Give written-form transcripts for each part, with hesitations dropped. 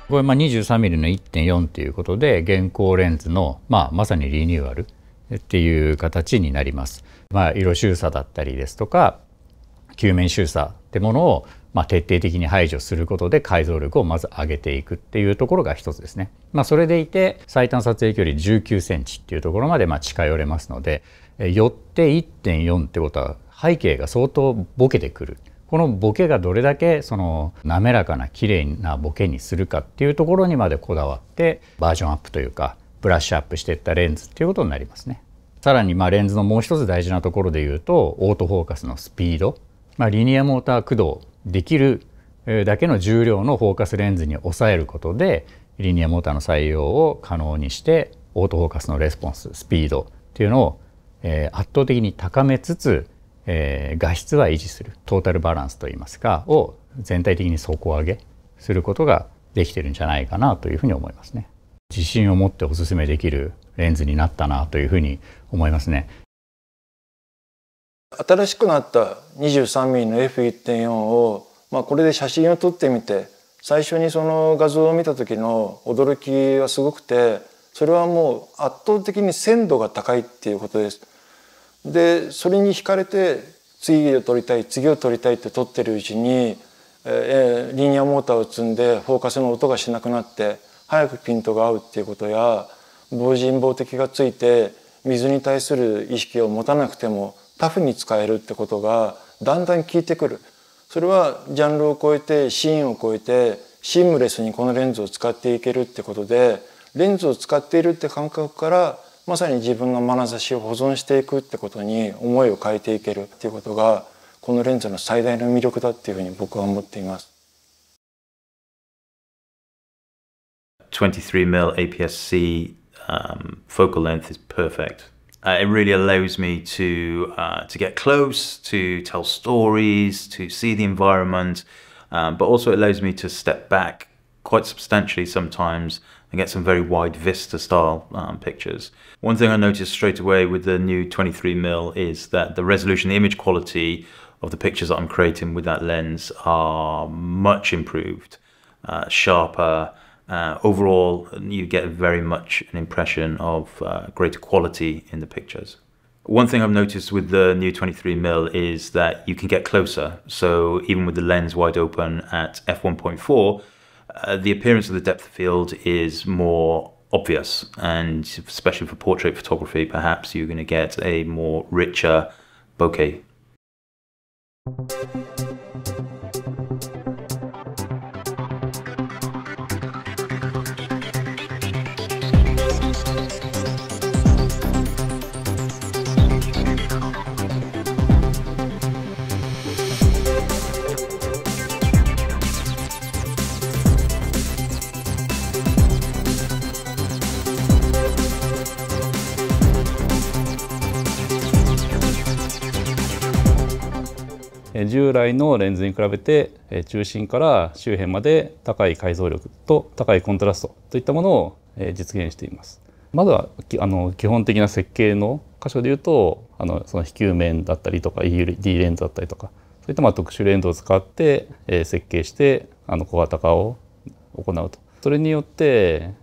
これ23mm の 1.4 ということで現行レンズの、まさにリニューアルっていう形になります。色収差だったりですとか球面収差ってものを徹底的に排除することで解像力をまず上げていくっていうところが一つですね。それでいて最短撮影距離19センチっていうところまで近寄れますので、よって 1.4 ってことは背景が相当ボケてくる。このボケがどれだけその滑らかな綺麗なボケにするかっていうところにまでこだわってバージョンアップというかブラッシュアップしていったレンズっていうことになりますね。さらにレンズのもう一つ大事なところで言うとオートフォーカスのスピード、リニアモーター駆動できるだけの重量のフォーカスレンズに抑えることでリニアモーターの採用を可能にしてオートフォーカスのレスポンススピードっていうのを圧倒的に高めつつ画質は維持するトータルバランスといいますかを全体的に底上げすることができてるんじゃないかなというふうに思いますね。自信を持っておすすめできるレンズになったなというふうに思いますね。新しくなった 23mm の F1.4 を、これで写真を撮ってみて最初にその画像を見た時の驚きはすごくて、それはもう圧倒的に鮮度が高いっていうことです。でそれに惹かれて次を撮りたい次を撮りたいって撮ってるうちに、リニアモーターを積んでフォーカスの音がしなくなって早くピントが合うっていうことや、防塵防滴がついて水に対する意識を持たなくてもタフに使えるってことがだんだん効いてくる。それはジャンルを超えてシーンを超えてシームレスにこのレンズを使っていけるってことで、レンズを使っているって感覚からまさに自分の眼差しを保存していくってことに思いを変えていけるっていうことがこのレンズの最大の魅力だっていうふうに僕は思っています。23mm APS-C focal length is perfect. It really allows me to get close, to tell stories, to see the environment, but also it allows me to step back quite substantially sometimes and get some very wide vista style pictures. One thing I noticed straight away with the new 23mm is that the resolution, the image quality of the pictures that I'm creating with that lens are much improved, sharper. Overall, you get very much an impression of greater quality in the pictures. One thing I've noticed with the new 23mm is that you can get closer. So even with the lens wide open at f1.4, the appearance of the depth of field is more obvious, and especially for portrait photography, perhaps you're going to get a more richer bokeh. 従来のレンズに比べて中心から周辺まで高い解像力と高いコントラストといったものを実現しています。まずは基本的な設計の箇所でいうとその非球面だったりとか ED レンズだったりとかそういった特殊レンズを使って設計して小型化を行うと。それによって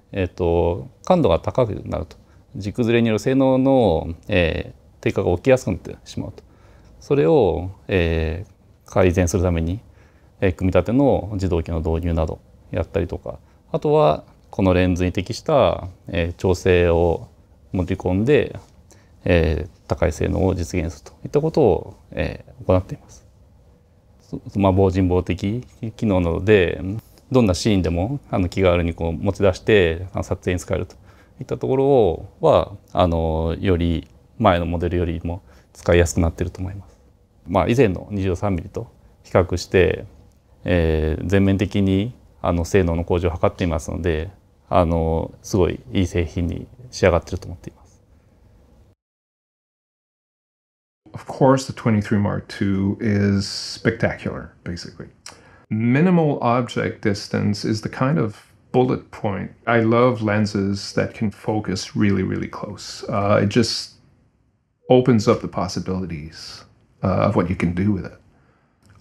感度が高くなると。軸ずれによる性能の低下が起きやすくなってしまうと。それを改善するために組み立ての自動機の導入などやったりとか、あとはこのレンズに適した調整を持ち込んで高い性能を実現するといったことを行っています。防塵防滴機能なのでどんなシーンでも気軽に持ち出して撮影に使えるといったところはより前のモデルよりも使いやすくなっていると思います。以前の 23mm と比較して全面的に性能の向上を図っていますので、すごいいい製品に仕上がっていると思っています。Of course, the 23 Mark II is spectacular, basically. Minimal object distance is the kind of bullet point. I love lenses that can focus really, really close. It just opens up the possibilities of what you can do with it.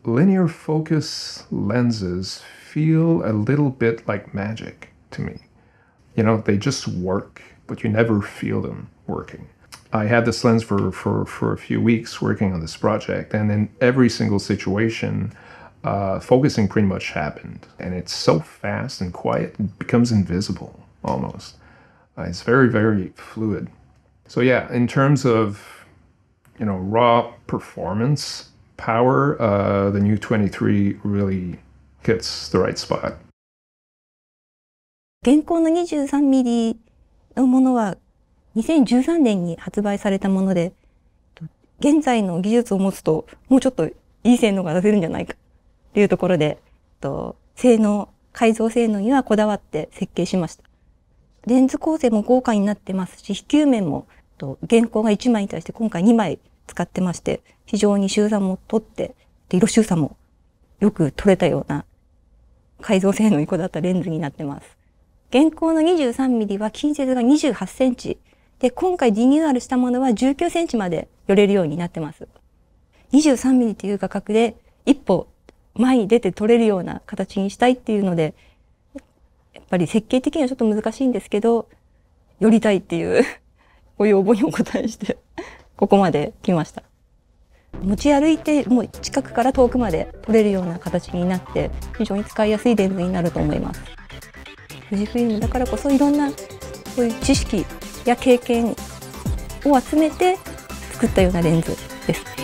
Linear focus lenses feel a little bit like magic to me. You know, they just work, but you never feel them working. I had this lens for a few weeks working on this project, and in every single situation, focusing pretty much happened. And it's so fast and quiet, it becomes invisible almost. It's very, very fluid. So yeah, in terms of, you know, raw performance power, the new 23 really hits the right spot. 現行の 23mm のものは2013年に発売されたもので、現在の技術を持つともうちょっといい性能が出せるんじゃないかというところで、性能、改造性能にはこだわって設計しました。レンズ構成も豪華になってますし、比球面も現行が1枚に対して今回2枚使ってまして、非常に周産も取って、色周産もよく取れたような改造性能にこだわったレンズになってます。現行の 23mm は近接が28センチ。で、今回リニューアルしたものは19センチまで寄れるようになってます。23mm という画角で一歩前に出て撮れるような形にしたいっていうので、やっぱり設計的にはちょっと難しいんですけど、寄りたいっていうご要望にお応えして、ここまで来ました。持ち歩いてもう近くから遠くまで撮れるような形になって、非常に使いやすいレンズになると思います。富士フイルムだからこそいろんなそういう知識や経験を集めて作ったようなレンズです。